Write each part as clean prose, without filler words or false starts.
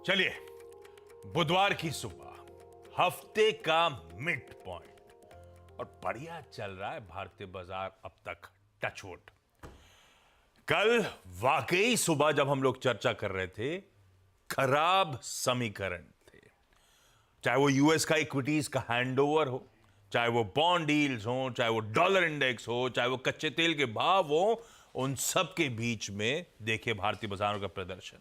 चलिए, बुधवार की सुबह हफ्ते का मिड पॉइंट और बढ़िया चल रहा है भारतीय बाजार अब तक। टचवुड। कल वाकई सुबह जब हम लोग चर्चा कर रहे थे, खराब समीकरण थे। चाहे वो यूएस का इक्विटीज का हैंडओवर हो, चाहे वो बॉन्ड डील्स हो, चाहे वो डॉलर इंडेक्स हो, चाहे वो कच्चे तेल के भाव हो, उन सब के बीच में देखिए भारतीय बाजारों का प्रदर्शन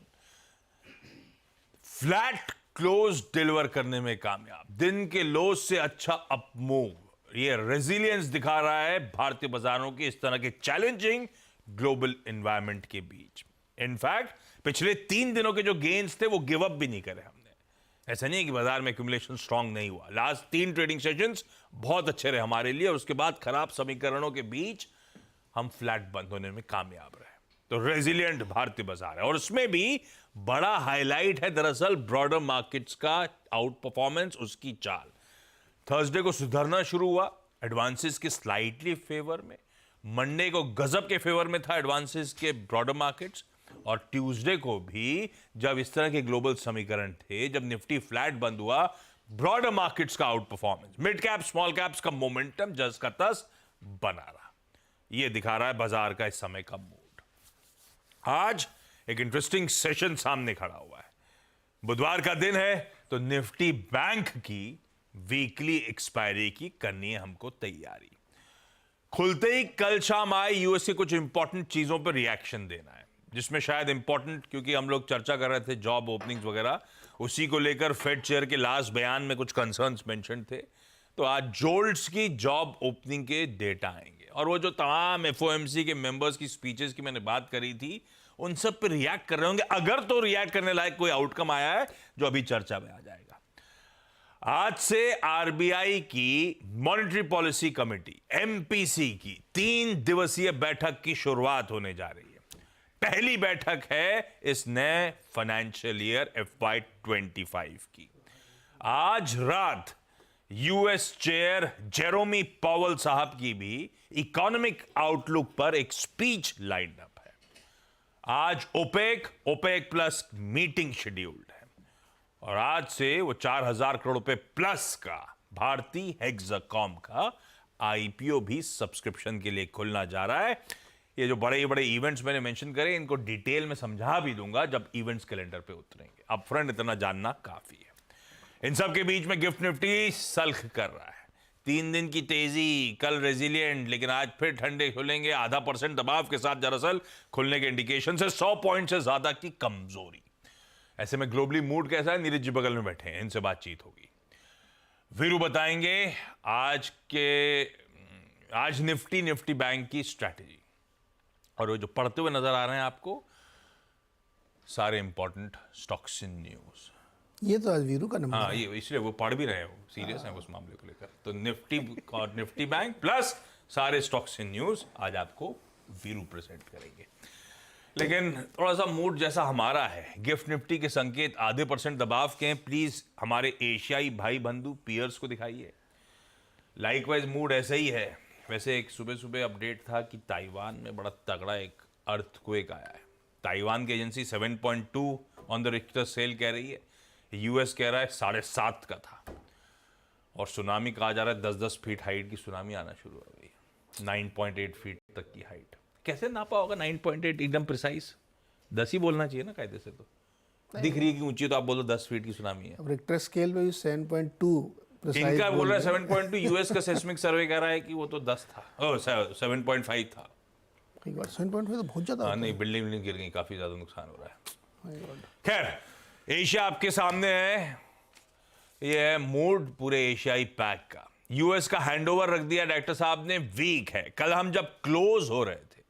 फ्लैट क्लोज डिलीवर करने में कामयाब। दिन के लो से अच्छा अप मूव, ये रेजिलियंस दिखा रहा है भारतीय बाजारों की इस तरह के चैलेंजिंग ग्लोबल एनवायरनमेंट के बीच। इनफैक्ट पिछले 3 दिनों के जो गेन्स थे वो गिव अप भी नहीं करे हमने। ऐसा नहीं है कि बाजार में एक्यूमुलेशन स्ट्रांग नहीं हुआ। लास्ट 3 ट्रेडिंग सेशंस बहुत अच्छे रहे हमारे लिए और उसके बाद खराब समीकरणों के बीच हम फ्लैट बंद होने में कामयाब रहे। तो रेजिलिएंट भारतीय बाजार है और उसमें भी बड़ा हाईलाइट है दरअसल ब्रॉडर मार्केट्स का आउट परफॉर्मेंस, उसकी चाल। थर्सडे को सुधरना शुरू हुआ एडवांसेस के स्लाइटली फेवर में, मंडे को गजब के फेवर में था एडवांसेस के ब्रॉडर मार्केट्स, और ट्यूसडे को भी जब इस तरह के ग्लोबल समीकरण थे, जब निफ्टी फ्लैट बंद हुआ, ब्रॉडर मार्केट्स का out performance, mid cap small caps का मोमेंटम जस का तस बना रहा। यह दिखा रहा है बाजार का इस समय का मूड। आज एक इंटरेस्टिंग सेशन सामने खड़ा हुआ है। बुधवार का दिन है तो निफ्टी बैंक की वीकली एक्सपायरी की करनी है हमको तैयारी। खुलते ही कल शाम आए यूएस के कुछ इंपॉर्टेंट चीजों पर रिएक्शन देना है, जिसमें शायद इंपॉर्टेंट, क्योंकि हम लोग चर्चा कर रहे थे जॉब ओपनिंग्स वगैरह, उसी को लेकर फेड चेयर के लास्ट बयान में कुछ कंसर्न्स मेंशन थे। तो आज जोल्ट्स की जॉब ओपनिंग के डेटा आएंगे और वो जो तमाम एफओएमसी के मेंबर्स की स्पीचेस की मैंने बात करी थी, उन सब पे रिएक्ट कर रहे होंगे, अगर तो रिएक्ट करने लायक कोई आउटकम आया है जो अभी चर्चा में आ जाएगा। आज से आरबीआई की मॉनेटरी पॉलिसी कमेटी एमपीसी की 3 दिवसीय बैठक की शुरुआत होने जा रही है। पहली बैठक है इस नए फाइनेंशियल ईयर FY25 की। आज रात यूएस चेयर जेरोमी पॉवेल साहब की भी इकोनॉमिक आउटलुक पर एक स्पीच लाइंड अप है। आज ओपेक प्लस मीटिंग शेड्यूल्ड है और आज से वो 4000 करोड़ रुपए प्लस का भारतीय हेक्साकॉम का आईपीओ भी सब्सक्रिप्शन के लिए खुलना जा रहा है। ये जो बड़े बड़े इवेंट्स मैंने मेंशन करे, इनको डिटेल में समझा भी दूंगा जब इवेंट्स कैलेंडर पे उतरेंगे। अपफ्रंट इतना जानना काफी है। इन सब के बीच में गिफ्ट निफ्टी सल्ख कर रहा है। 3 दिन की तेजी, कल रेजिलिएंट, लेकिन आज फिर ठंडे खुलेंगे 0.5% दबाव के साथ। दरअसल खुलने के इंडिकेशन से 100 पॉइंट से ज्यादा की कमजोरी। ऐसे में ग्लोबली मूड कैसा है? नीरज जी बगल में बैठे हैं, इनसे बातचीत होगी। वीरू बताएंगे आज निफ्टी बैंक की स्ट्रैटेजी, और वो जो पढ़ते हुए नजर आ रहे हैं आपको सारे इंपॉर्टेंट स्टॉक्स इन न्यूज। ये तो आज वीरू का नंबर हाँ, ये इसलिए वो पढ़ भी रहे हो, सीरियस हैं उस मामले को लेकर। तो निफ्टी और निफ्टी बैंक प्लस सारे स्टॉक्स इन न्यूज आज आपको वीरू प्रेजेंट करेंगे। लेकिन थोड़ा सा मूड जैसा हमारा है, गिफ्ट निफ्टी के संकेत 0.5% दबाव के हैं। प्लीज हमारे एशियाई भाई बंधु पीयर्स को दिखाइए। लाइकवाइज मूड ऐसा ही है। वैसे एक सुबह सुबह अपडेट था कि ताइवान में बड़ा तगड़ा एक अर्थक्वेक आया है। ताइवान की agency 7.2 on the Richter scale कह रही है, यूएस कह रहा है 7.5 का था, और सुनामी कहा जा रहा है 10-10 फीट हाइट की सुनामी आना शुरू हो गई, 9.8 फीट तक की हाइट। कैसे नापा होगा 9.8 एकदम प्रिसाइज? 10 ही बोलना चाहिए ना कायदे से। तो दिख रही है कि ऊंची, तो आप बोलो 10 फीट की सुनामी है। अब रिक्टर स्केल पे भी 7.2 इनका बोल रहा है 7.2, यूएस का सेस्मिक सर्वे कह रहा है कि वो तो 10 था, 7.5 था। 7.5 तो बहुत ज्यादा। नहीं, बिल्डिंग गिर गई, काफी ज्यादा नुकसान हो रहा है। खैर, एशिया आपके सामने है। ये है मूड पूरे एशियाई पैक का। यूएस का हैंडओवर रख दिया डायरेक्टर साहब ने, वीक है। कल हम जब क्लोज हो रहे थे,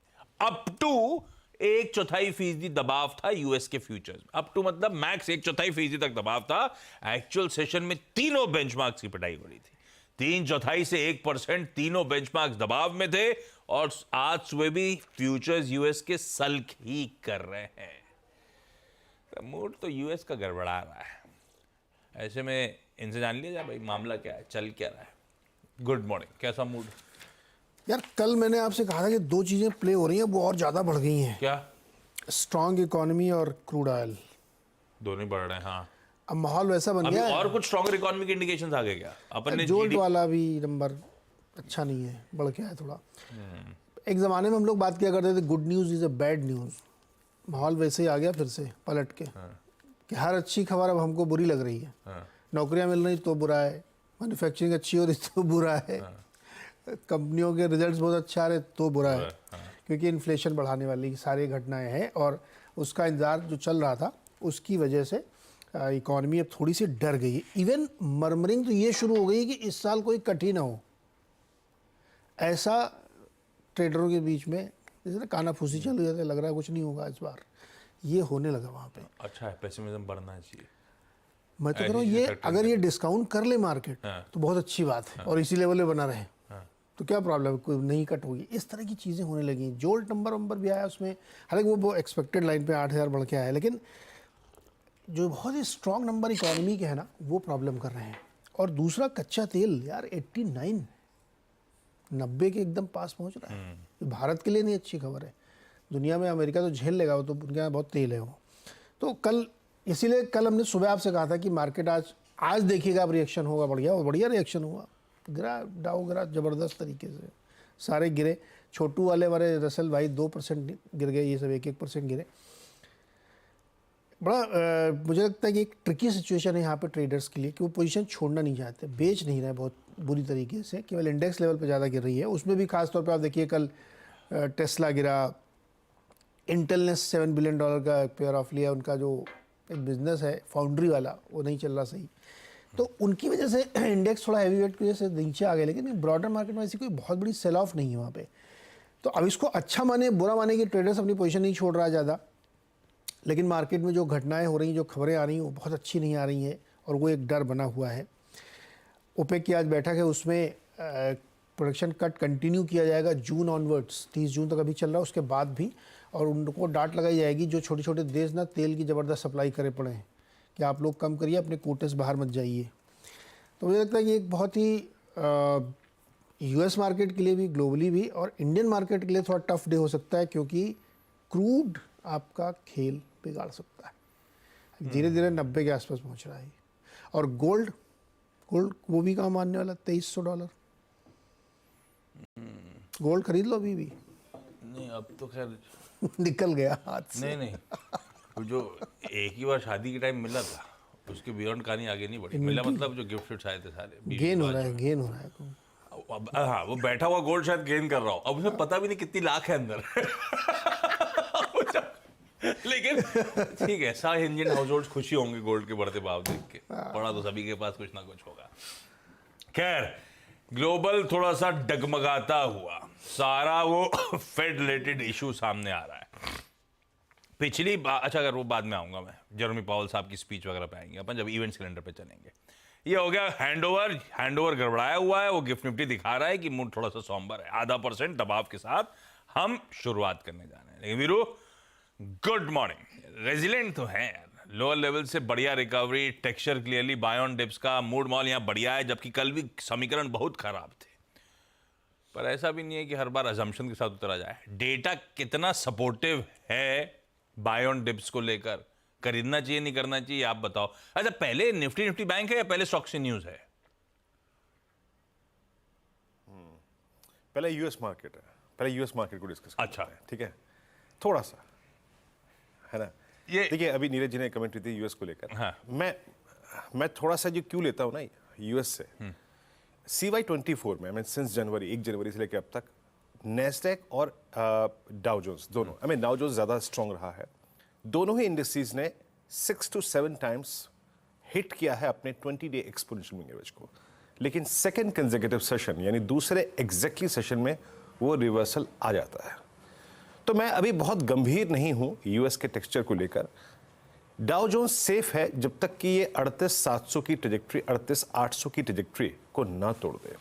अप टू 1/4% दबाव था यूएस के फ्यूचर्स में। अप टू मतलब मैक्स 1/4% तक दबाव था। एक्चुअल सेशन में तीनों बेंचमार्क्स की पिटाई हो रही थी। 3/4 से 1% तीनों बेंचमार्क्स दबाव में थे, और आज सुबह भी फ्यूचर्स यूएस के सल्क ही कर रहे हैं। तो मूड तो यूएस का गड़बड़ा रहा है। ऐसे में इनसे जान लिया जाए भाई मामला क्या है, चल क्या रहा है। गुड मॉर्निंग, कैसा मूड? यार कल मैंने आपसे कहा था कि 2 चीजें प्ले हो रही हैं, वो और ज्यादा बढ़ गई हैं। क्या? स्ट्रॉन्ग इकोनॉमी और क्रूड ऑयल। दोनों ही बढ़ रहे हैं। हाँ, अब माहौल वैसा बन अभी गया है। और कुछ स्ट्रॉन्गर इकोनॉमी के इंडिकेशंस आ गए क्या अपन ने? जोल्ट वाला भी नंबर अच्छा नहीं है, बढ़ के है थोड़ा। एक ज़माने में हम लोग बात किया करते थे good news is a bad news. माहौल वैसे ही आ गया फिर से पलट के, कि हर अच्छी खबर अब हमको बुरी लग रही है। नौकरियां मिल रही तो बुरा है, मैन्युफैक्चरिंग अच्छी हो रही तो बुरा है, कंपनियों के रिजल्ट्स बहुत अच्छा आ रहे तो बुरा है, क्योंकि इन्फ्लेशन बढ़ाने वाली सारी घटनाएं हैं और उसका इंतजार जो चल रहा था उसकी वजह से इकॉनमी अब थोड़ी सी डर गई है। इवन मर्मरिंग तो ये शुरू हो गई है कि इस साल कोई कठिन हो, ऐसा ट्रेडरों के बीच में जैसे ना कानाफूसी चल रही है, लग रहा है कुछ नहीं होगा इस बार, ये होने लगा वहाँ पे। अच्छा है, पेसिमिज्म बढ़ना चाहिए। मैं तो कह रहा हूँ ये अगर ये डिस्काउंट कर ले मार्केट तो बहुत अच्छी बात है, और इसी लेवल पे बना रहे तो क्या प्रॉब्लम है, कोई नहीं कट होगी। इस तरह की चीज़ें होने लगी। जोल्ट नंबर भी आया उसमें, हालांकि वो एक्सपेक्टेड लाइन पे 8000 बढ़ के आया, लेकिन जो बहुत ही स्ट्रॉन्ग नंबर इकोनॉमी के है ना वो प्रॉब्लम कर रहे हैं। और दूसरा कच्चा तेल यार 89 90 के एकदम पास पहुंच रहा है। ये भारत के लिए नहीं अच्छी खबर है, दुनिया में अमेरिका तो झेल लेगा, वो तो उनके यहाँ बहुत तेल है वो। तो कल इसीलिए कल हमने सुबह आपसे कहा था कि मार्केट आज देखिएगा अब रिएक्शन होगा बढ़िया, और बढ़िया रिएक्शन हुआ। गिरा डाउ गिरा ज़बरदस्त तरीके से, सारे गिरे। छोटू वाले हमारे रसल भाई 2% गिर गए, ये सब 1% गिरे। बड़ा मुझे लगता है कि एक ट्रिकी सिचुएशन है यहाँ पे ट्रेडर्स के लिए, कि वो पोजीशन छोड़ना नहीं चाहते, बेच नहीं रहे बहुत बुरी तरीके से, केवल इंडेक्स लेवल पे ज़्यादा गिर रही है। उसमें भी खास तौर पे आप देखिए कल टेस्ला गिरा, इंटेल ने $7 बिलियन का पेयर ऑफ लिया, उनका जो एक बिजनेस है फाउंड्री वाला वो नहीं चल रहा सही, तो उनकी वजह से इंडेक्स थोड़ा हैवी वेट की वजह से नीचे आ गए। लेकिन ब्रॉडर मार्केट में ऐसी कोई बहुत बड़ी सेल ऑफ नहीं है वहाँ पे। तो अब इसको अच्छा माने बुरा माने कि ट्रेडर्स अपनी पोजीशन नहीं छोड़ रहा है ज़्यादा, लेकिन मार्केट में जो घटनाएं हो रही, जो खबरें आ रही हैं वो बहुत अच्छी नहीं आ रही हैं, और वो एक डर बना हुआ है। ओपेक की आज बैठक है, उसमें प्रोडक्शन कट कंटिन्यू किया जाएगा जून ऑनवर्ड्स, 30 जून तक अभी चल रहा है, उसके बाद भी। और उनको डांट लगाई जाएगी जो छोटे छोटे देश ना तेल की ज़बरदस्त सप्लाई करे पड़े हैं, कि आप लोग कम करिए, अपने कोटे बाहर मत जाइए। तो मुझे लगता है कि एक बहुत ही यूएस मार्केट के लिए भी, ग्लोबली भी, और इंडियन मार्केट के लिए थोड़ा टफ डे हो सकता है, क्योंकि क्रूड आपका खेल बिगाड़ सकता है। धीरे धीरे 90 के आसपास पहुंच रहा है। और गोल्ड वो भी कहाँ मानने वाला, $2300। गोल्ड खरीद लो अभी भी। नहीं अब तो खैर निकल गया हाथ से। नहीं वो जो एक ही बार शादी के टाइम मिला था, उसके बियॉन्ड कहानी आगे नहीं बढ़ी। मिला मतलब जो गिफ्ट आए थे सारे गेन हो रहा है अब हाँ, वो बैठा हुआ गोल्ड शायद गेन कर रहा हो, अब उसमें पता भी नहीं कितनी लाख है अंदर। लेकिन ठीक है, सारे इंडियन हाउस होल्ड खुशी होंगे गोल्ड के बढ़ते भाव देख के, पड़ा तो सभी के पास कुछ ना कुछ होगा। खैर, ग्लोबल थोड़ा सा डगमगाता हुआ, सारा वो फेड रिलेटेड इशू सामने आ रहा है। पिछली बार, अच्छा अगर वो बाद में आऊंगा मैं, जेरोमी पावल साहब की स्पीच वगैरह पे आएंगे अपन, जब इवेंट्स कैलेंडर पे चलेंगे। ये हो गया हैंडओवर गड़बड़ाया हुआ है, वो गिफ्ट निफ्टी दिखा रहा है कि मूड थोड़ा सा सॉम्बर है, 0.5% दबाव के साथ हम शुरुआत करने जा रहे हैं। लेकिन वीरू, गुड मॉर्निंग। रेजिलेंट तो है, लोअर लेवल से बढ़िया recovery, texture clearly buy on dips का, मूड मॉल यहाँ बढ़िया है, जबकि कल भी समीकरण बहुत खराब थे। पर ऐसा भी नहीं है कि हर बार अजम्पशन के साथ उतरा जाए। डेटा कितना सपोर्टिव है बाय ऑन डिप्स को लेकर, खरीदना चाहिए नहीं करना चाहिए, आप बताओ। अच्छा, पहले निफ्टी बैंक है या पहले स्टॉक से न्यूज है? पहले यूएस मार्केट है, पहले यूएस मार्केट को डिस्कस करते अच्छा हैं, ठीक है, थोड़ा सा है ना। ये देखिए, अभी नीरज जी ने कमेंट की थी यूएस को लेकर। हाँ। मैं थोड़ा सा जो क्यों लेता हूं ना यूएस से, CY24 में, सिंस जनवरी 1 जनवरी से लेकर अब तक नेस्डेक और डाउ जोन्स दोनों, डाउ जोन्स ज़्यादा स्ट्रॉन्ग रहा है। दोनों ही इंडस्ट्रीज ने 6 to 7 टाइम्स हिट किया है अपने 20-day एक्सपोनेंशियल मूविंग एवरेज को, लेकिन सेकेंड कंसेक्यूटिव सेशन यानी दूसरे एग्जैक्टली सेशन में वो रिवर्सल आ जाता है। तो मैं अभी बहुत गंभीर नहीं हूं यूएस के टेक्सचर को लेकर। डाउ जोन्स सेफ है जब तक कि ये 38,700 की ट्रेजेक्ट्री, 38,800 की ट्रेजेक्ट्री को ना तोड़ दे।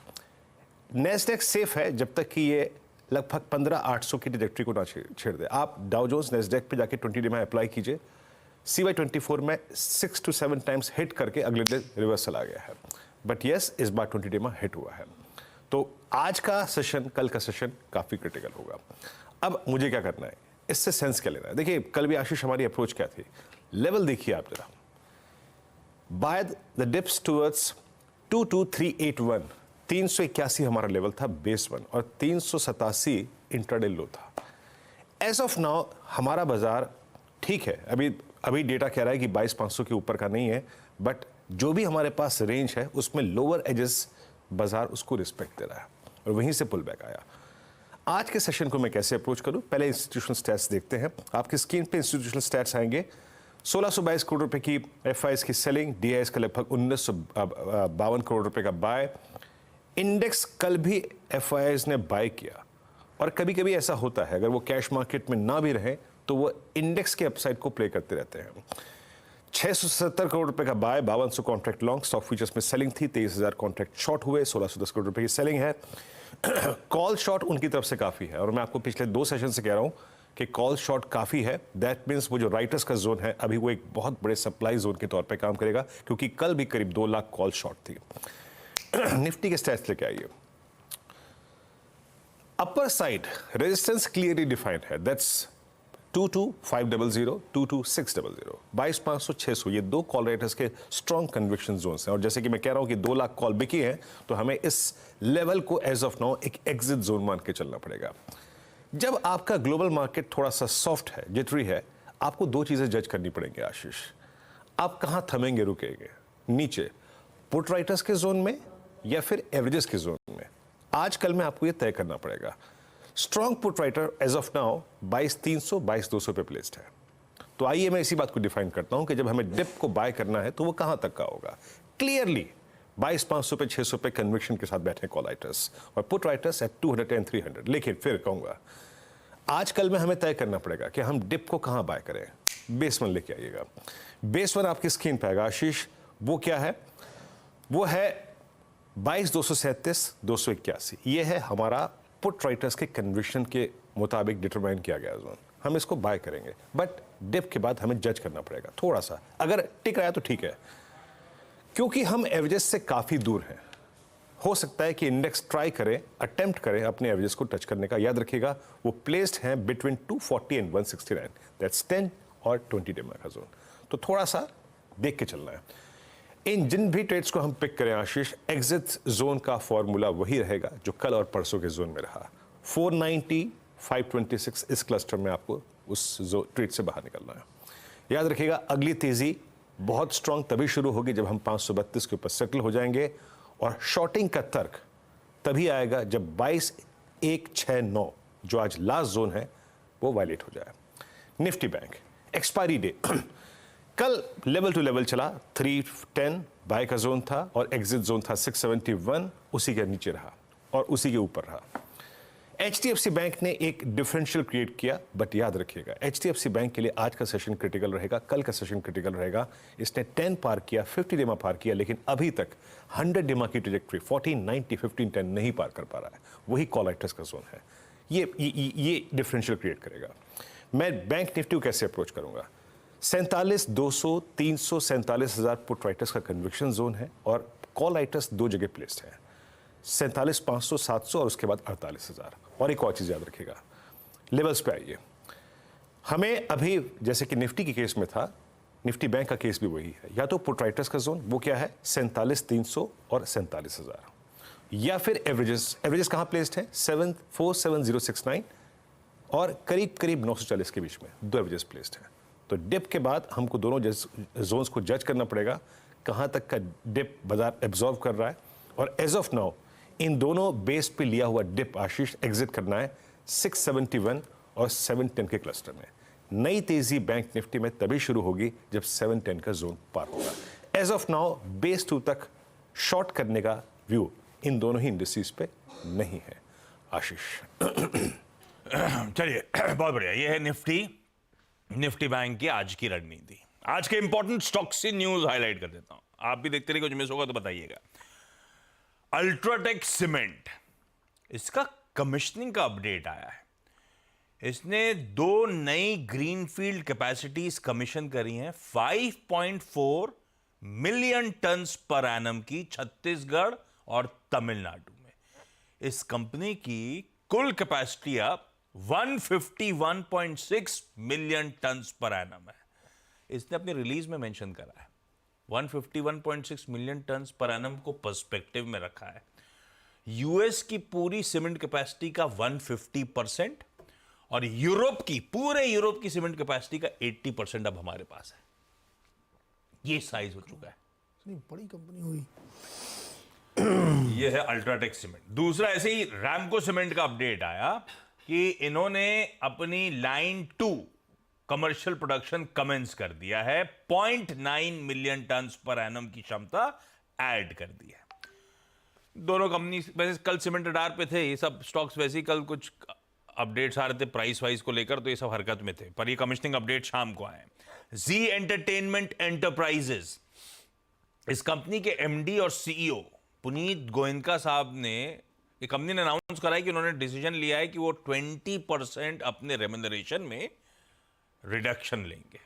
नेस्डेक सेफ है जब तक कि ये लगभग 15,800 की ट्रेजेक्ट्री को ना छेड़ दे। आप डाउ जोन्स नेस्डेक पे जाके 20 डे में अप्लाई कीजिए। CY24 में 6 to 7 टाइम्स हिट करके अगले दिन रिवर्सल आ गया है, बट यस, इस बार 20 डे में हिट हुआ है। तो आज का सेशन, कल का सेशन काफ़ी क्रिटिकल होगा। अब मुझे क्या करना है, इससे सेंस क्या लेना है? देखिए, कल भी आशीष हमारी अप्रोच क्या थी, लेवल देखिए आप जरा। बाय द डिप्स टुवर्ड्स 22381, 381 हमारा लेवल था बेस वन और 387 इंट्राडे लो था। एज ऑफ नाउ हमारा बाजार ठीक है, अभी डेटा कह रहा है कि 22,500 के ऊपर का नहीं है, बट जो भी हमारे पास रेंज है उसमें लोअर एजेस बाजार उसको रिस्पेक्ट दे रहा है और वहीं से पुल बैक आया। आज के सेशन को मैं कैसे अप्रोच करूं, पहले इंस्टीट्यूशनल स्टैट्स देखते हैं। आपकी स्क्रीन पे इंस्टीट्यूशनल स्टैट्स आएंगे। 1622 करोड़ रुपए की एफआईएस की सेलिंग, डीआईएस का लगभग 1952 करोड़ रुपए का बाय। इंडेक्स कल भी एफआईएस ने बाय किया और कभी कभी ऐसा होता है, अगर वो कैश मार्केट में ना भी रहे तो वो इंडेक्स के अपसाइड को प्ले करते रहते हैं। 670 करोड़ रुपए का buy, 5200 contract long, stock futures में सेलिंग थी, 23,000 कॉन्ट्रैक्ट शॉर्ट हुए, 1610 करोड़ रुपए की सेलिंग है। कॉल शॉर्ट उनकी तरफ से काफी है और मैं आपको पिछले 2 सेशन से कह रहा हूं कि कॉल शॉर्ट काफी है। दैट मीन्स वो जो राइटर्स का जोन है अभी वो एक बहुत बड़े सप्लाई जोन के तौर पे काम करेगा, क्योंकि कल भी करीब 2 लाख कॉल शॉर्ट थी। निफ्टी के स्टैट्स लेके आइए। Upper side resistance clearly defined है, दैट्स 22,500, 22,600, 22,500, 600, ये 2 कॉल राइटर्स के स्ट्रॉन्ग कन्विक्शन जोन्स हैं। और जैसे कि मैं कह रहा हूं कि 2 लाख कॉल बिकी हैं, तो हमें इस लेवल को एज ऑफ नाउ एक एग्जिट जोन मान के चलना पड़ेगा। जब आपका ग्लोबल मार्केट थोड़ा सा सॉफ्ट है, जिटरी है, आपको 2 चीजें जज करनी पड़ेंगी आशीष। आप कहां थमेंगे, रुकेंगे, नीचे पुट राइटर्स के जोन में या फिर एवरेजेस के जोन में। आज कल में आपको यह तय करना पड़ेगा। Strong put writer as of now 22,300, 22,200 पे प्लेस्ड है। तो आइए मैं इसी बात को डिफाइन करता हूं कि जब हमें डिप को बाय करना है तो वो कहां तक का होगा। क्लियरली 22,500 पे, 600 पे कन्विक्शन के साथ बैठे कॉल राइटर्स और पुट राइटर्स एट 200 and 300। लेकिन फिर कहूंगा आज कल में हमें तय करना पड़ेगा कि हम डिप को कहां बाय करें। बेस वन लेके आइएगा। बेस वन आपकी स्क्रीन पे आएगा आशीष। वो क्या है? वो है 22,237, 281। ये है हमारा पुट राइटर्स के कन्विक्शन के मुताबिक डिटरमाइन किया गया जोन। हम इसको बाय करेंगे, बट डिप के बाद हमें जज करना पड़ेगा थोड़ा सा। अगर टिक रहा है तो ठीक है, क्योंकि हम एवरेजेस से काफी दूर हैं। हो सकता है कि इंडेक्स ट्राई करे, अटेम्प्ट करे अपने एवरेजेस को टच करने का। याद रखिएगा वो प्लेस्ड हैं बिटवीन 240 and 169, दैट्स 10 और 20 डेमा का जोन। तो थोड़ा सा देख के चलना है। इन जिन भी ट्रेड्स को हम पिक करें आशीष, एग्जिट जोन का फॉर्मूला वही रहेगा जो कल और परसों के जोन में रहा। 490, 526 इस क्लस्टर में आपको उस ट्रेड से बाहर निकलना है। याद रखिएगा अगली तेजी बहुत स्ट्रांग तभी शुरू होगी जब हम 532 के ऊपर सेटल हो जाएंगे, और शॉर्टिंग का तर्क तभी आएगा जब 22,169 जो आज लास्ट जोन है वो वायलेट हो जाए। निफ्टी बैंक एक्सपायरी डे कल लेवल टू लेवल चला, 310 बाय का जोन था और एग्जिट जोन था 671, उसी के नीचे रहा और उसी के ऊपर रहा। HDFC बैंक ने एक डिफरेंशियल क्रिएट किया, बट याद रखिएगा HDFC बैंक के लिए आज का सेशन क्रिटिकल रहेगा, कल का सेशन क्रिटिकल रहेगा। इसने 10 पार किया, 50 डेमा पार किया, लेकिन अभी तक 100 डेमा की ट्रेजेक्ट्री 14, 90, 15, 10 नहीं पार कर पा रहा है। वही कॉल राइटर्स का जोन है। ये डिफरेंशियल क्रिएट करेगा। मैं बैंक निफ्टी को कैसे अप्रोच करूंगा? 47,200, 300, 47,000 पुट राइटर्स का कन्विक्शन जोन है और कॉल राइटर्स 2 जगह प्लेस्ड है, 47,500, 700 और उसके बाद 48,000। और एक और चीज याद रखिएगा, लेवल्स पे आइए। हमें अभी जैसे कि निफ्टी के केस में था, निफ्टी बैंक का केस भी वही है। या तो पुट राइटर्स का जोन वो क्या है 47,300 और 47,000, या फिर एवरेजेस कहां प्लेस्ड है 47069 और करीब करीब 940 के बीच में 2 एवरेजेस प्लेस्ड है। तो डिप के बाद हमको दोनों जोन्स को जज करना पड़ेगा, कहां तक का डिप बाजार एब्जॉर्व कर रहा है। और एज ऑफ नाउ इन दोनों बेस पे लिया हुआ डिप आशीष एग्जिट करना है 671 और 710 के क्लस्टर में। नई तेजी बैंक निफ्टी में तभी शुरू होगी जब 710 का जोन पार होगा। एज ऑफ नाउ बेस 2 तक शॉर्ट करने का व्यू इन दोनों ही इंडस्ट्रीज पे नहीं है आशीष। चलिए बहुत बढ़िया। ये है निफ्टी बैंक की आज की रणनीति। आज के इंपॉर्टेंट स्टॉक से न्यूज हाईलाइट कर देता हूं, आप भी देखते रहिए, कुछ मिस होगा तो बताइएगा। अल्ट्राटेक सीमेंट, इसका कमिश्निंग का अपडेट आया है। इसने 2 नई ग्रीनफील्ड कैपेसिटीज कमीशन करी हैं 5.4 मिलियन टन्स पर एनम की, छत्तीसगढ़ और तमिलनाडु में। इस कंपनी की कुल कैपेसिटी अब 151.6 मिलियन टन्स पर एनम है। इसने अपनी रिलीज में मेंशन करा है 151.6 मिलियन टन पर एनम को पर्सपेक्टिव में रखा है। यूएस की पूरी सीमेंट कैपेसिटी का 150% और पूरे यूरोप की सीमेंट कैपेसिटी का 80% अब हमारे पास है। ये साइज हो चुका है। इतनी बड़ी कंपनी हुई। ये है अल्ट्राटेक सीमेंट। दूसरा, ऐसे ही रैमको सीमेंट का अपडेट आया कि इन्होंने अपनी लाइन 2 कमर्शियल प्रोडक्शन कमेंस कर दिया है। 0.9 मिलियन टन पर एनम की क्षमता ऐड कर दी है। दोनों कंपनी वैसे कल सीमेंट रडार पे थे, ये सब स्टॉक्स वैसे ही कल कुछ अपडेट्स आ रहे थे प्राइस वाइज को लेकर, तो ये सब हरकत में थे, पर ये कमिश्निंग अपडेट शाम को आए। जी एंटरटेनमेंट एंटरप्राइजेस, इस कंपनी के एमडी और सीईओ पुनीत गोयनका साहब ने, ये कंपनी ने अनाउंस करा है कि उन्होंने डिसीजन लिया है कि वो 20% अपने रेम्यूनरेशन में रिडक्शन लेंगे।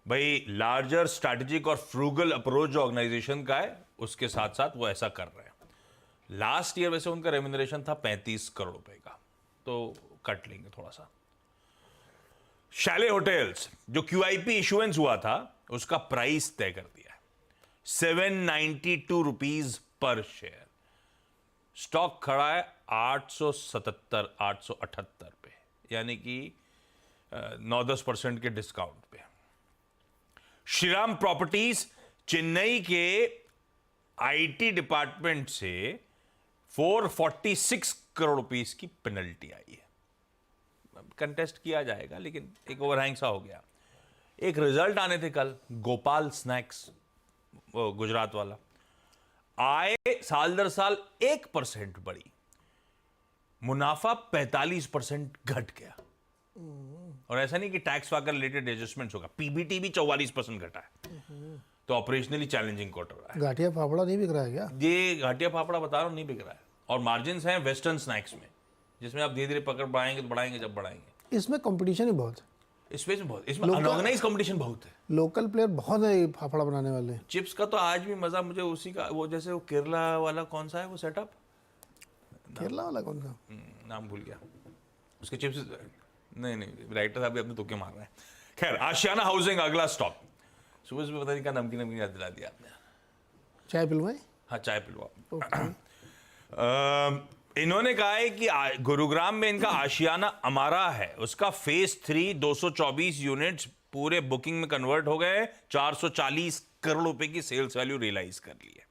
भाई, लार्जर स्ट्रैटेजिक और फ्रूगल अप्रोच जो ऑर्गेनाइजेशन का है, उसके साथ साथ वो ऐसा कर रहे हैं। लास्ट ईयर वैसे उनका रेम्यूनरेशन था 35 करोड़ रुपए का, तो कट लेंगे थोड़ा सा। शैले होटल्स, जो क्यूआईपी इशुएंस हुआ था, उसका प्राइस तय कर दिया है 792 रुपीज पर शेयर। स्टॉक खड़ा है 878 पे, यानी कि 9-10% के डिस्काउंट पे। श्रीराम प्रॉपर्टीज, चेन्नई के आईटी डिपार्टमेंट से 446 करोड़ रुपीस की पेनल्टी आई है। कंटेस्ट किया जाएगा, लेकिन एक ओवरहैंग सा हो गया। एक रिजल्ट आने थे कल, गोपाल स्नैक्स, वो गुजरात वाला, आय साल दर साल 1% बढ़ी, मुनाफा 45% घट गया। और ऐसा नहीं कि टैक्स वाकर रिलेटेड एडजस्टमेंट्स होगा, पीबीटी भी 44% घटा है। तो ऑपरेशनली चैलेंजिंग क्वार्टर रहा है। घाटिया फाफड़ा नहीं बिक रहा है क्या? ये घाटिया फाफड़ा बता रहा हूं, नहीं बिक रहा है। और मार्जिन्स हैं वेस्टर्न स्नैक्स में, जिसमें आप धीरे धीरे पकड़ बढ़ाएंगे तो बढ़ाएंगे जब बढ़ाएंगे। इसमें कंपटीशन ही बहुत है, इसमें बहुत, इसमें अनऑर्गेनाइज कंपटीशन बहुत है। लोकल प्लेयर बहुत है फाफड़ा बनाने वाले। चिप्स का तो आज भी मजा मुझे उसी का, वो जैसे वो केरला वाला कौन सा है वो सेटअप, केरला वाला कौन सा? नाम भूल गया उसके चिप्स। नहीं, राइटर साहब भी अपने तुक्के मार रहे हैं। खैर, आशियाना हाउसिंग अगला स्टॉक, सुबह सुबह पता नहीं क्या नमकीन याद दिला दिया आपने। चाय पिलवाए? हाँ, चाय पिलवा। इन्होंने कहा है कि गुरुग्राम में इनका आशियाना अमारा है, उसका फेज 3 224 यूनिट्स पूरे बुकिंग में कन्वर्ट हो गए, 440 करोड़ रुपए की सेल्स वैल्यू रियलाइज कर ली है।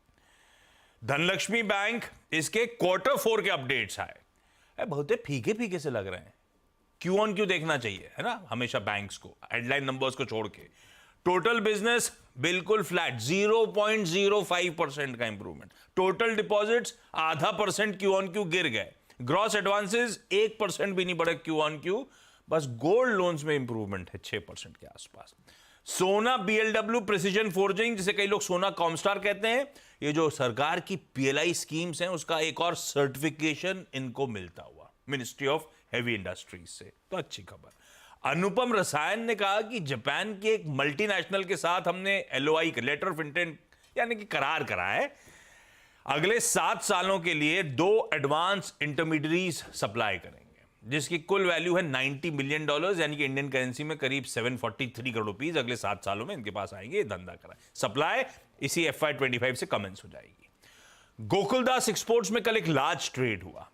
धनलक्ष्मी बैंक, इसके क्वार्टर 4 के अपडेट्स आए, बहुत फीके फीके से लग रहे हैं। क्यू ऑन क्यू देखना चाहिए, है ना, हमेशा बैंक्स को, हेडलाइन नंबर्स को छोड़ के। टोटल बिजनेस बिल्कुल फ्लैट, 0.05% का improvement. Total deposits 0.5% Q on Q गिर गए। ग्रॉस एडवांसेस 1% भी नहीं बढ़े क्यू ऑन क्यू। बस गोल्ड लोन्स में इंप्रूवमेंट है 6% के आसपास। सोना बीएलडब्ल्यू प्रिसीजन फोर्जिंग, जिसे कई लोग सोना कॉमस्टार कहते हैं, ये जो सरकार की पीएलआई स्कीम्स हैं, उसका एक और सर्टिफिकेशन इनको मिलता हुआ मिनिस्ट्री ऑफ हेवी इंडस्ट्रीज से, तो अच्छी खबर। अनुपम रसायन ने कहा कि जापान के एक मल्टीनेशनल के साथ हमने एलओआई लेटर ऑफ इंटेंट यानी कि करार करा है, अगले 7 सालों के लिए 2 एडवांस इंटरमीडिएरीज सप्लाई करेंगे, जिसकी कुल वैल्यू है $90 मिलियन, यानी कि इंडियन करेंसी में करीब 743 करोड़ रुपीस अगले 7 सालों में इनके पास आएंगे। धंधा करा सप्लाई इसी FY25 से कमेंस हो जाएगी। गोकुलदास एक्सपोर्ट्स में कल एक लार्ज ट्रेड हुआ।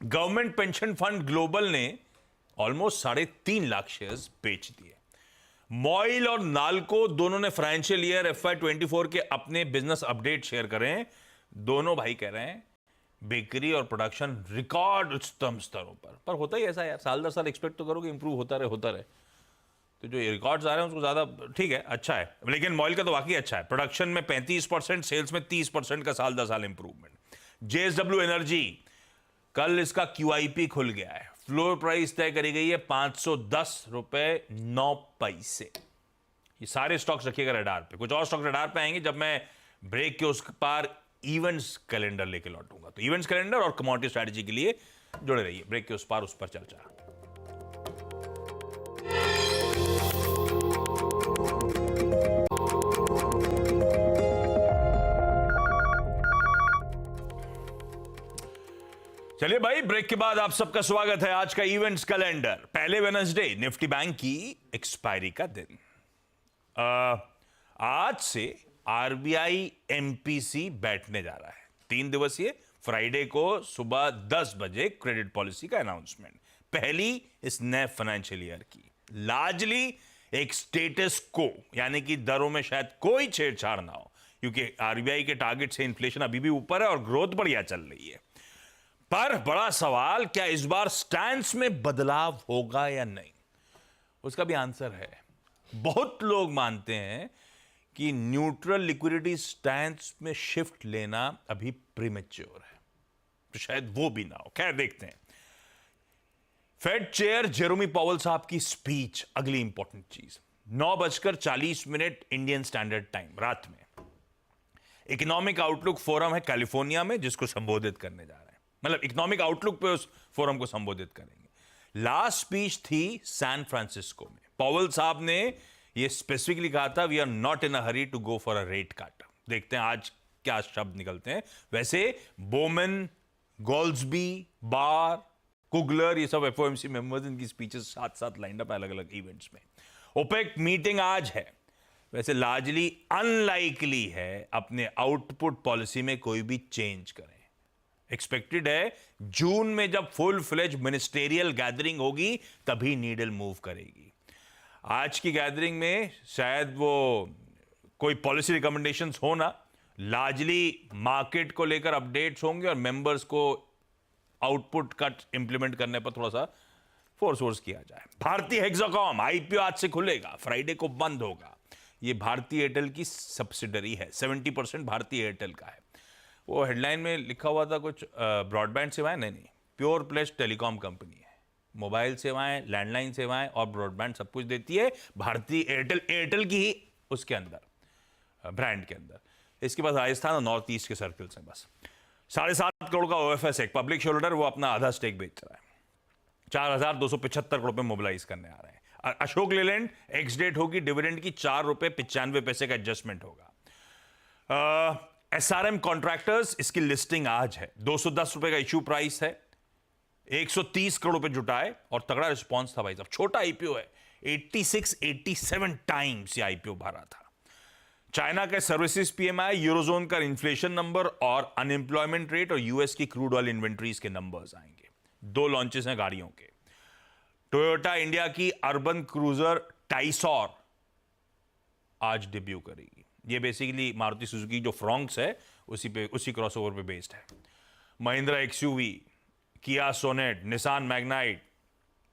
गवर्नमेंट पेंशन फंड ग्लोबल ने ऑलमोस्ट 3.5 लाख शेयर्स बेच दिए। मॉइल और नाल्को दोनों ने फाइनेंशियल ईयर FY24 के अपने बिजनेस अपडेट शेयर करें। दोनों भाई कह रहे हैं बेकरी और प्रोडक्शन रिकॉर्ड उच्चतम स्तरों पर होता ही ऐसा यार, साल दर साल एक्सपेक्ट तो करो कि इंप्रूव होता रहे। तो जो रिकॉर्ड्स आ रहे हैं उसको ज्यादा ठीक है, अच्छा है, लेकिन मॉइल का तो वाकई अच्छा है। प्रोडक्शन में 35%, सेल्स में 30% का साल दर साल इंप्रूवमेंट। JSW एनर्जी, कल इसका QIP खुल गया है, फ्लोर प्राइस तय करी गई है 510 रुपए 9 पैसे। ये सारे स्टॉक्स रखिएगा रडार पे, कुछ और स्टॉक रडार पे आएंगे जब मैं ब्रेक के उस पार इवेंट्स कैलेंडर लेके लौटूंगा। तो इवेंट्स कैलेंडर और कमोडिटी स्ट्रेटजी के लिए जुड़े रहिए। ब्रेक के उस पर चर्चा। चलिए भाई, ब्रेक के बाद आप सबका स्वागत है। आज का इवेंट्स कैलेंडर, पहले वेडनेसडे निफ्टी बैंक की एक्सपायरी का दिन। आज से आरबीआई एमपीसी बैठने जा रहा है 3 दिवसीय। फ्राइडे को सुबह 10 बजे क्रेडिट पॉलिसी का अनाउंसमेंट, पहली इस नए फाइनेंशियल ईयर की। लार्जली एक स्टेटस को, यानी कि दरों में शायद कोई छेड़छाड़ ना हो, क्योंकि आरबीआई के टारगेट से इन्फ्लेशन अभी भी ऊपर है और ग्रोथ बढ़िया चल रही है। पर बड़ा सवाल, क्या इस बार स्टैंस में बदलाव होगा या नहीं, उसका भी आंसर है। बहुत लोग मानते हैं कि न्यूट्रल लिक्विडिटी स्टैंस में शिफ्ट लेना अभी प्रीमेच्योर है, तो शायद वो भी ना हो। खैर देखते हैं। फेड चेयर जेरोमी पॉवेल साहब की स्पीच, अगली इंपॉर्टेंट चीज। 9:40 इंडियन स्टैंडर्ड टाइम रात में इकोनॉमिक आउटलुक फोरम है कैलिफोर्निया में, जिसको संबोधित करने जा रहे हैं। मतलब इकोनॉमिक आउटलुक पे उस फोरम को संबोधित करेंगे। लास्ट स्पीच थी सैन फ्रांसिस्को में। पॉवेल साहब ने ये स्पेसिफिकली कहा था, we are not in a hurry to go for a rate cut. देखते हैं आज क्या शब्द निकलते हैं। वैसे बोमन, गोल्सबी, बार, कुगलर, ये सब एफओएमसी मेंबर्स, इनकी स्पीचेस साथ साथ लाइंड अप अलग अलग इवेंट्स में। ओपेक मीटिंग आज है। वैसे लार्जली अनलाइकली है अपने आउटपुट पॉलिसी में कोई भी चेंज करें। एक्सपेक्टेड है जून में जब फुल फ्लेज मिनिस्टेरियल गैदरिंग होगी तभी नीडल मूव करेगी। आज की गैदरिंग में शायद वो कोई पॉलिसी रिकमेंडेशंस हो ना, लार्जली मार्केट को लेकर अपडेट्स होंगे और मेंबर्स को आउटपुट कट इंप्लीमेंट करने पर थोड़ा सा फोर्स किया जाए। भारतीय हेक्साकॉम आईपीओ आज से खुलेगा, फ्राइडे को बंद होगा। ये भारतीय एयरटेल की सब्सिडरी है, 70% भारतीय एयरटेल का है। वो हेडलाइन में लिखा हुआ था कुछ ब्रॉडबैंड सेवाएं, नहीं, प्योर प्लेस टेलीकॉम कंपनी है। मोबाइल सेवाएं, लैंडलाइन सेवाएं और ब्रॉडबैंड सब कुछ देती है भारतीय एयरटेल की ही उसके अंदर, ब्रांड के अंदर। इसके पास राजस्थान और नॉर्थ ईस्ट के सर्कल्स हैं बस। 7.5 करोड़ का ओएफएस, एक पब्लिक शेयरहोल्डर, वो अपना आधा स्टेक बेच रहा है। 4,275 करोड़ पे मोबिलाइज करने आ रहे हैं। अशोक लेलैंड एक्स डेट होगी, डिविडेंड की 4.95 रुपए का एडजस्टमेंट होगा। एसआरएम कॉन्ट्रैक्टर्स, इसकी लिस्टिंग आज है। 210 रुपए का इश्यू प्राइस है, 130 करोड़ रुपए जुटाए और तगड़ा रिस्पॉन्स था भाई साहब। छोटा आईपीओ है, 87 टाइम्स ये आईपीओ भरा था। चाइना का सर्विसेज पीएमआई, यूरोजोन का इन्फ्लेशन नंबर और अनएम्प्लॉयमेंट रेट और यूएस की क्रूड ऑयल इन्वेंट्रीज के नंबर्स आएंगे। 2 लॉन्चेस हैं गाड़ियों के। टोयोटा इंडिया की अर्बन क्रूजर टाइसॉर आज डेब्यू करेगी। ये बेसिकली मारुति सुजुकी जो फ्रॉन्क्स है उसी क्रॉसओवर पे बेस्ड है। Mahindra XUV, Kia Sonet, Nissan Magnite,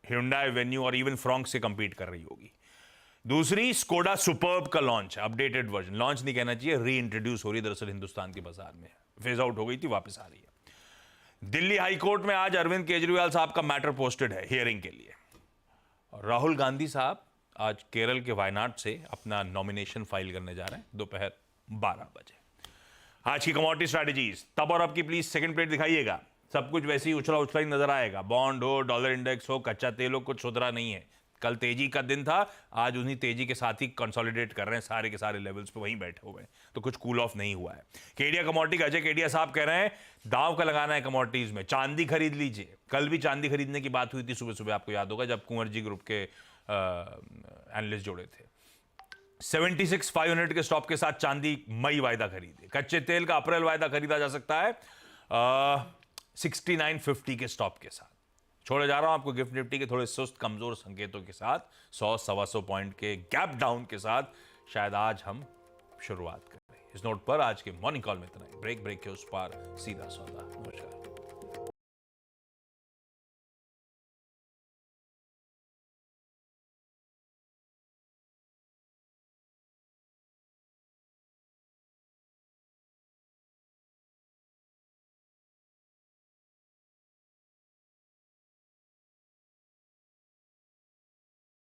hyundai Venue और इवन फ्रॉन्क्स से कंपीट कर रही होगी। दूसरी स्कोडा सुपर्ब का लॉन्च है, अपडेटेड वर्जन। लॉन्च नहीं कहना चाहिए, री इंट्रोड्यूस हो रही है दरअसल हिंदुस्तान के बाजार में, फेज आउट हो गई थी, वापस आ रही है। दिल्ली हाई कोर्ट में आज अरविंद केजरीवाल साहब का मैटर पोस्टेड है हियरिंग के लिए। और राहुल गांधी साहब आज केरल के वायनाड से अपना नॉमिनेशन फाइल करने जा रहे हैं दोपहर 12 बजे। आज की कमोडिटी स्ट्रैटेजीज, तब और अब की प्लीज सेकंड प्लेट दिखाइएगा। सब कुछ वैसे ही उछला उछला ही नजर आएगा। बॉन्ड हो, डॉलर इंडेक्स हो, कच्चा तेल हो, कुछ सुधरा नहीं है। कल तेजी का दिन था, आज उन्हीं तेजी के साथ ही कंसोलिडेट कर रहे हैं, सारे के सारे लेवल्स पे वहीं बैठे हुए हैं, तो कुछ कूल ऑफ नहीं हुआ है। केडिया कमोडिटी का अजय केडिया साहब कह रहे हैं दांव का लगाना है कमोडिटीज में, चांदी खरीद लीजिए। कल भी चांदी खरीदने की बात हुई थी सुबह सुबह, आपको याद होगा, जब कुंवर जी ग्रुप के एनालिस्ट जोड़े थे। 76,500 के स्टॉप के साथ चांदी मई वायदा खरीदे। कच्चे तेल का अप्रैल वायदा खरीदा जा सकता है 6950 के स्टॉप के साथ। छोड़े जा रहा हूं आपको गिफ्ट निफ्टी के थोड़े सुस्त कमजोर संकेतों के साथ, 100-125 पॉइंट के गैप डाउन के साथ शायद आज हम शुरुआत करें। इस नोट पर आज के मॉर्निंग कॉल में इतना ही। ब्रेक के उस पार सीधा सौदा।